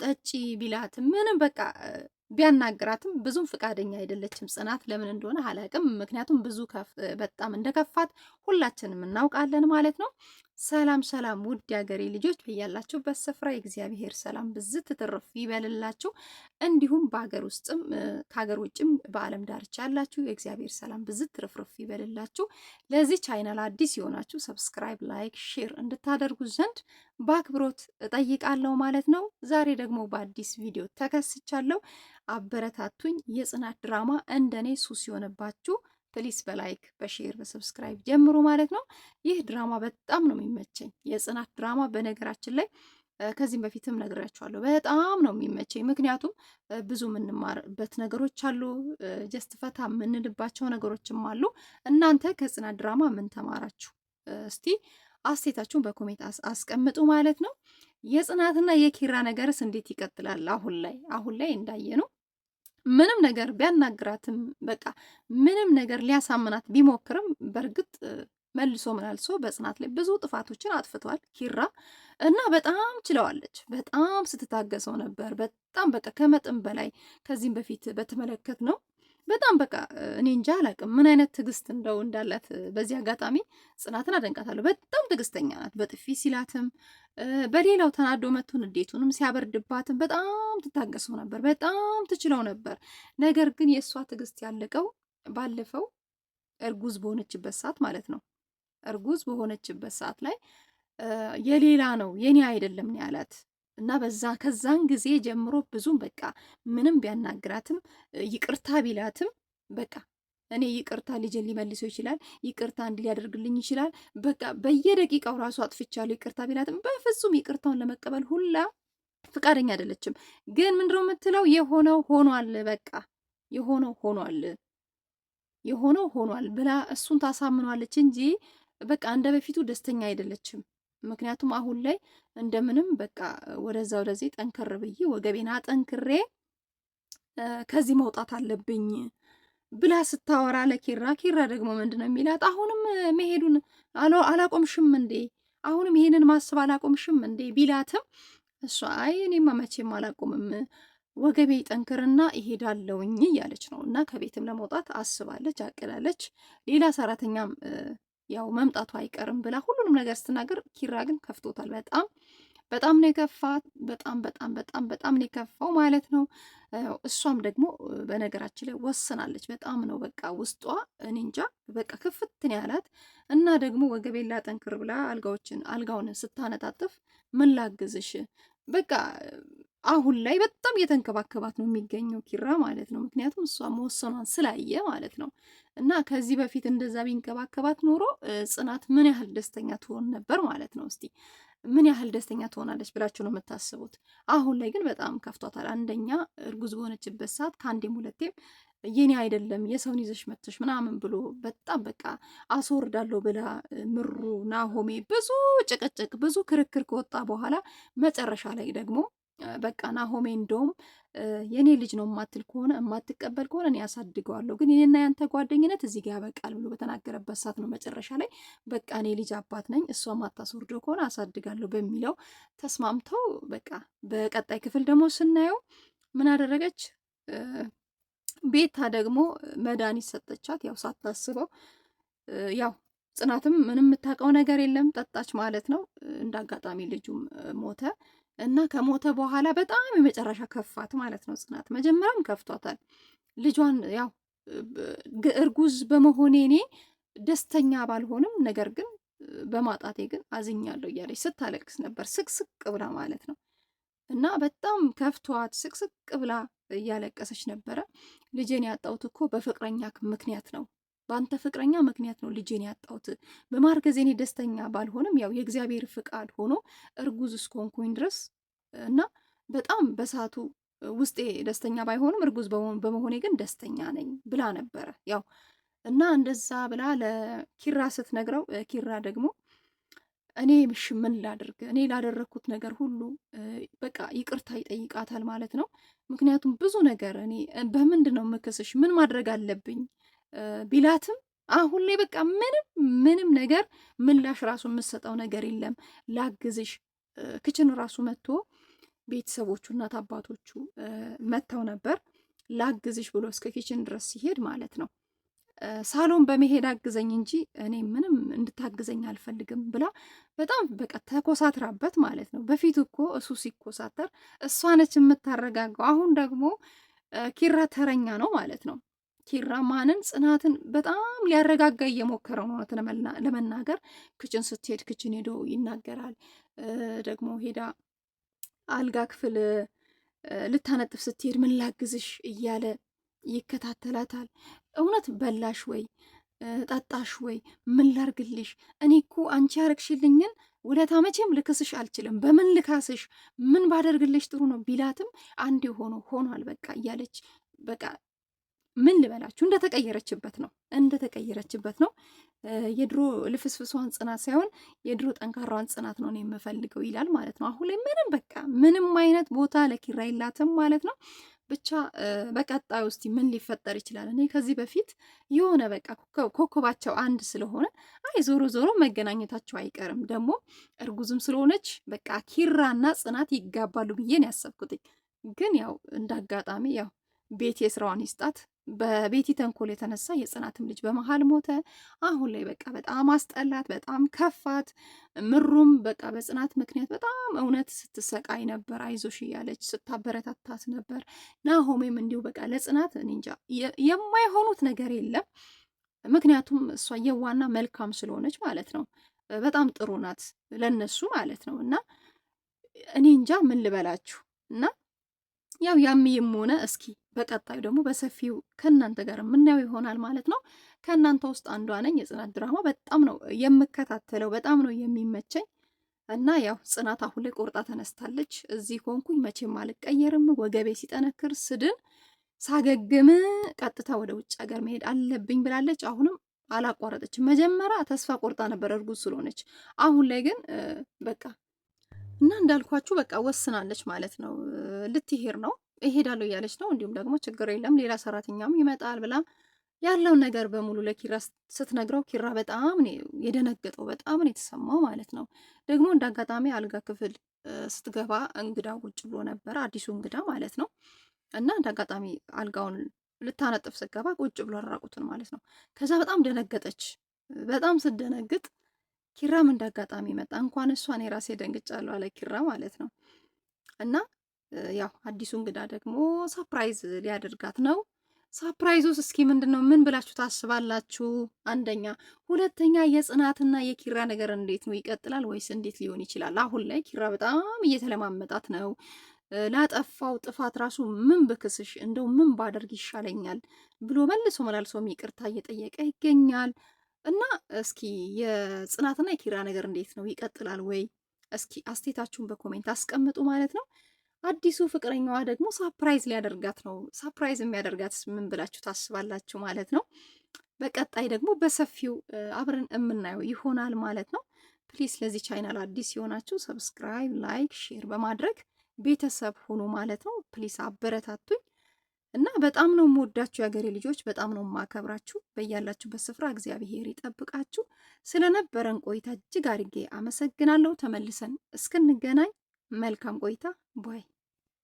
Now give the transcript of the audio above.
ጠጪ ቢላትም ምንም በቃ ቢያናግራትም ብዙም ፍቃደኛ አይደለችም ጽናት። ለምን እንደሆነ አላውቅም። ምክንያቱም ብዙ በጣም እንደከፋት ሁላችንም እናውቃለን ማለት ነው። ሰላም ሰላም፣ ውድ የሀገሬ ልጆች በያላችሁበት ስፍራ የእግዚአብሔር ሰላም ብዝት ትርፍ ይበልላችሁ። እንዲሁም በሀገር ውስጥም ከሀገር ውጭም በዓለም ዳርቻ ያላችሁ የእግዚአብሔር ሰላም ብዝት ትርፍርፍ ይበልላችሁ። ለዚህ ቻይናል አዲስ የሆናችሁ ሰብስክራይብ፣ ላይክ፣ ሼር እንድታደርጉ ዘንድ በአክብሮት እጠይቃለሁ ማለት ነው። ዛሬ ደግሞ በአዲስ ቪዲዮ ተከስቻለሁ። አበረታቱኝ። የጽናት ድራማ እንደኔ ሱስ የሆነባችሁ ፕሊስ በላይክ በሼር በሰብስክራይብ ጀምሩ ማለት ነው። ይህ ድራማ በጣም ነው የሚመቸኝ። የጽናት ድራማ በነገራችን ላይ ከዚህም በፊትም ነግሬያችኋለሁ። በጣም ነው የሚመቸኝ። ምክንያቱም ብዙ የምንማርበት ነገሮች አሉ፣ ጀስት ፈታ የምንልባቸው ነገሮችም አሉ። እናንተ ከጽናት ድራማ ምን ተማራችሁ? እስቲ አስቴታችሁን በኮሜንት አስቀምጡ ማለት ነው። የጽናትና የኪራ ነገርስ እንዴት ይቀጥላል? አሁን ላይ እንዳየ ነው ምንም ነገር ቢያናግራትም በቃ ምንም ነገር ሊያሳምናት ቢሞክርም በእርግጥ መልሶ ምናልሶ በጽናት ላይ ብዙ ጥፋቶችን አጥፍቷል ኪራ እና በጣም ችለዋለች። በጣም ስትታገሰው ነበር። በጣም በቃ ከመጠን በላይ ከዚህም በፊት በተመለከት ነው። በጣም በቃ እኔ እንጃ አላውቅም ምን አይነት ትዕግስት እንደው እንዳላት። በዚህ አጋጣሚ ጽናትን አደንቃታለሁ። በጣም ትዕግስተኛ ናት። በጥፊ ሲላትም በሌላው ተናዶ መጥቶ ንዴቱንም ሲያበርድባትም በጣም ትታገሰው ነበር። በጣም ትችለው ነበር። ነገር ግን የእሷ ትዕግስት ያለቀው ባለፈው እርጉዝ በሆነችበት ሰዓት ማለት ነው። እርጉዝ በሆነችበት ሰዓት ላይ የሌላ ነው የኔ አይደለም ነው ያላት እና ከዛን ጊዜ ጀምሮ ብዙም በቃ ምንም ቢያናግራትም ይቅርታ ቢላትም በቃ እኔ ይቅርታ ልጅን ሊመልሰው ይችላል፣ ይቅርታ እንዲህ ሊያደርግልኝ ይችላል፣ በቃ በየደቂቃው ራሱ አጥፍቻለሁ ይቅርታ ቢላትም በፍጹም ይቅርታውን ለመቀበል ሁላ ፍቃደኛ አይደለችም። ግን ምንድነው የምትለው? የሆነው ሆኗል፣ በቃ የሆነው ሆኗል ብላ እሱን ታሳምኗለች እንጂ በቃ እንደ በፊቱ ደስተኛ አይደለችም። ምክንያቱም አሁን ላይ እንደምንም በቃ ወደዛ ወደዚህ ጠንከር ብዬ ወገቤን አጠንክሬ ከዚህ መውጣት አለብኝ ብላ ስታወራ ለኪራ ደግሞ ምንድነው የሚላት? አሁንም መሄዱን አላቆምሽም እንዴ? አሁንም ይሄንን ማሰብ አላቆምሽም እንዴ ቢላትም እሷ አይ እኔማ መቼም አላቆምም ወገቤ ጠንክርና ይሄዳለውኝ እያለች ነው። እና ከቤትም ለመውጣት አስባለች፣ አቅላለች። ሌላ ሰራተኛም ያው መምጣቱ አይቀርም ብላ ሁሉንም ነገር ስትናገር ኪራ ግን ከፍቶታል። በጣም ነው የከፋት። በጣም ነው የከፋው ማለት ነው። እሷም ደግሞ በነገራችን ላይ ወስናለች። በጣም ነው በቃ ውስጧ እኔ እንጃ በቃ ክፍትን ያላት እና ደግሞ ወገቤን ላጠንክር ብላ አልጋውን ስታነጣጥፍ ምን ላግዝሽ በቃ አሁን ላይ በጣም እየተንከባከባት ነው የሚገኘው ኪራ ማለት ነው። ምክንያቱም እሷ መወሰኗን ስላየ ማለት ነው። እና ከዚህ በፊት እንደዛ ቢንከባከባት ኖሮ ጽናት ምን ያህል ደስተኛ ትሆን ነበር ማለት ነው። እስቲ ምን ያህል ደስተኛ ትሆናለች ብላችሁ ነው የምታስቡት? አሁን ላይ ግን በጣም ከፍቷታል። አንደኛ እርጉዝ በሆነችበት ሰዓት ከአንዴም ሁለቴም የኔ አይደለም የሰውን ይዘሽ መተሽ ምናምን ብሎ በጣም በቃ አስወርዳለሁ ብላ ምሩ ናሆሜ ብዙ ጭቅጭቅ ብዙ ክርክር ከወጣ በኋላ መጨረሻ ላይ ደግሞ በቃ ናሆሜ እንደውም የኔ ልጅ ነው የማትቀበል ከሆነ እኔ ያሳድገዋለሁ፣ ግን የኔና ያንተ ጓደኝነት እዚህ ጋር ያበቃል ብሎ በተናገረበት ሰዓት ነው መጨረሻ ላይ በቃ እኔ ልጅ አባት ነኝ እሷ ማታስወርደው ከሆነ አሳድጋለሁ በሚለው ተስማምተው በቃ በቀጣይ ክፍል ደግሞ ስናየው ምን አደረገች? ቤታ ደግሞ መድኃኒት ሰጠቻት። ያው ሳታስበው ያው ጽናትም ምንም የምታውቀው ነገር የለም ጠጣች ማለት ነው። እንደ አጋጣሚ ልጁም ሞተ እና ከሞተ በኋላ በጣም የመጨረሻ ከፋት ማለት ነው። ጽናት መጀመሪያም ከፍቷታል። ልጇን ያው እርጉዝ በመሆኔ እኔ ደስተኛ ባልሆንም ነገር ግን በማጣቴ ግን አዝኛለሁ እያለች ስታለቅስ ነበር፣ ስቅስቅ ብላ ማለት ነው። እና በጣም ከፍቷት ስቅስቅ ብላ እያለቀሰች ነበረ። ልጄን ያጣሁት እኮ በፍቅረኛ ምክንያት ነው፣ በአንተ ፍቅረኛ ምክንያት ነው ልጄን ያጣሁት። በማርገዜ እኔ ደስተኛ ባልሆንም ያው የእግዚአብሔር ፍቃድ ሆኖ እርጉዝ እስከሆንኩኝ ድረስ እና በጣም በሰዓቱ ውስጤ ደስተኛ ባይሆንም እርጉዝ በመሆኔ ግን ደስተኛ ነኝ ብላ ነበረ። ያው እና እንደዛ ብላ ለኪራ ስትነግረው ኪራ ደግሞ እኔ ምሽ ምን ላድርግ? እኔ ላደረግኩት ነገር ሁሉ በቃ ይቅርታ ይጠይቃታል ማለት ነው። ምክንያቱም ብዙ ነገር እኔ በምንድን ነው የምክስሽ? ምን ማድረግ አለብኝ ቢላትም አሁን ላይ በቃ ምንም ነገር ምላሽ ራሱ የምሰጠው ነገር የለም። ላግዝሽ ክችን ራሱ መጥቶ ቤተሰቦቹ እናት አባቶቹ መጥተው ነበር ላግዝሽ ብሎ እስከ ኪችን ድረስ ሲሄድ ማለት ነው ሳሎን በመሄድ አግዘኝ እንጂ እኔ ምንም እንድታግዘኝ አልፈልግም ብላ በጣም በቃ ተኮሳትራበት ማለት ነው። በፊቱ እኮ እሱ ሲኮሳተር እሷ ነች የምታረጋገው። አሁን ደግሞ ኪራ ተረኛ ነው ማለት ነው። ኪራ ማንን ጽናትን በጣም ሊያረጋጋ እየሞከረው ነው። ለመናገር ክችን ስትሄድ ክችን ሄዶ ይናገራል። ደግሞ ሄዳ አልጋ ክፍል ልታነጥፍ ስትሄድ ምን ላግዝሽ እያለ ይከታተላታል። እውነት በላሽ ወይ ጠጣሽ ወይ ምን ላርግልሽ? እኔ እኮ አንቺ ያረግሽልኝን ውለታ መቼም ልክስሽ አልችልም። በምን ልካስሽ? ምን ባደርግልሽ ጥሩ ነው ቢላትም አንድ ሆኗል በቃ እያለች በቃ ምን ልበላችሁ እንደተቀየረችበት ነው። የድሮ ልፍስፍሷን ጽናት ሳይሆን የድሮ ጠንካራዋን ጽናት ነው የምፈልገው ይላል ማለት ነው። አሁን ላይ ምንም አይነት ቦታ ለኪራ የላትም ማለት ነው። ብቻ በቀጣይ ውስጥ ምን ሊፈጠር ይችላል? እኔ ከዚህ በፊት የሆነ በቃ ኮከባቸው አንድ ስለሆነ አይ ዞሮ ዞሮ መገናኘታቸው አይቀርም። ደግሞ እርጉዝም ስለሆነች በቃ ኪራና ጽናት ይጋባሉ ብዬ ነው ያሰብኩትኝ። ግን ያው እንዳጋጣሚ ያው ቤቲ የስራዋን ይስጣት። በቤቲ ተንኮል የተነሳ የጽናትም ልጅ በመሀል ሞተ። አሁን ላይ በቃ በጣም አስጠላት፣ በጣም ከፋት። ምሩም በቃ በጽናት ምክንያት በጣም እውነት ስትሰቃይ ነበር። አይዞሽ እያለች ስታበረታታት ነበር። ናሆሜም እንዲሁ በቃ ለጽናት እኔ እንጃ የማይሆኑት ነገር የለም። ምክንያቱም እሷ የዋና መልካም ስለሆነች ማለት ነው። በጣም ጥሩ ናት ለነሱ ማለት ነው። እና እኔ እንጃ ምን ልበላችሁ እና ያው ያምይም ሆነ እስኪ በቀጣዩ ደግሞ በሰፊው ከእናንተ ጋር የምናየው ይሆናል ማለት ነው። ከእናንተ ውስጥ አንዷ ነኝ። የጽናት ድራማ በጣም ነው የምከታተለው፣ በጣም ነው የሚመቸኝ እና ያው ጽናት አሁን ላይ ቆርጣ ተነስታለች። እዚህ ኮንኩኝ መቼም አልቀየርም፣ ወገቤ ሲጠነክር ስድን ሳገግም ቀጥታ ወደ ውጭ ሀገር መሄድ አለብኝ ብላለች። አሁንም አላቋረጠችም። መጀመሪያ ተስፋ ቆርጣ ነበር እርጉዝ ስለሆነች፣ አሁን ላይ ግን በቃ እና እንዳልኳችሁ በቃ ወስናለች ማለት ነው። ልትሄድ ነው እሄዳለሁ እያለች ነው። እንዲሁም ደግሞ ችግር የለም ሌላ ሰራተኛም ይመጣል ብላ ያለውን ነገር በሙሉ ለኪራ ስትነግረው ኪራ በጣም የደነገጠው በጣም ነው የተሰማው ማለት ነው። ደግሞ እንደ አጋጣሚ አልጋ ክፍል ስትገባ እንግዳ ቁጭ ብሎ ነበረ፣ አዲሱ እንግዳ ማለት ነው። እና እንደ አጋጣሚ አልጋውን ልታነጥፍ ስትገባ ቁጭ ብሎ ራቁትን ማለት ነው። ከዛ በጣም ደነገጠች። በጣም ስደነግጥ ኪራም እንደ አጋጣሚ መጣ። እንኳን እሷን የራሴ ደንግጫለሁ አለ ኪራ ማለት ነው። እና ያው አዲሱ እንግዳ ደግሞ ሳፕራይዝ ሊያደርጋት ነው። ሳፕራይዙስ እስኪ ምንድን ነው? ምን ብላችሁ ታስባላችሁ? አንደኛ፣ ሁለተኛ የጽናትና የኪራ ነገር እንዴት ነው? ይቀጥላል ወይስ እንዴት ሊሆን ይችላል? አሁን ላይ ኪራ በጣም እየተለማመጣት ነው። ላጠፋው ጥፋት ራሱ ምን ብክስሽ እንደው ምን ባደርግ ይሻለኛል ብሎ መልሶ መላልሶም ይቅርታ እየጠየቀ ይገኛል። እና እስኪ የጽናትና የኪራ ነገር እንዴት ነው? ይቀጥላል ወይ? እስኪ አስቴታችሁን በኮሜንት አስቀምጡ ማለት ነው። አዲሱ ፍቅረኛዋ ደግሞ ሳፕራይዝ ሊያደርጋት ነው። ሳፕራይዝ የሚያደርጋት ምን ብላችሁ ታስባላችሁ ማለት ነው? በቀጣይ ደግሞ በሰፊው አብረን የምናየው ይሆናል ማለት ነው። ፕሊስ ለዚህ ቻይናል አዲስ የሆናችሁ ሰብስክራይብ፣ ላይክ፣ ሼር በማድረግ ቤተሰብ ሁኑ ማለት ነው። ፕሊስ አበረታቱኝ እና በጣም ነው የምወዳችሁ የሀገሬ ልጆች፣ በጣም ነው የማከብራችሁ። በያላችሁበት ስፍራ እግዚአብሔር ይጠብቃችሁ። ስለነበረን ቆይታ እጅግ አድርጌ አመሰግናለሁ። ተመልሰን እስክንገናኝ መልካም ቆይታ ባይ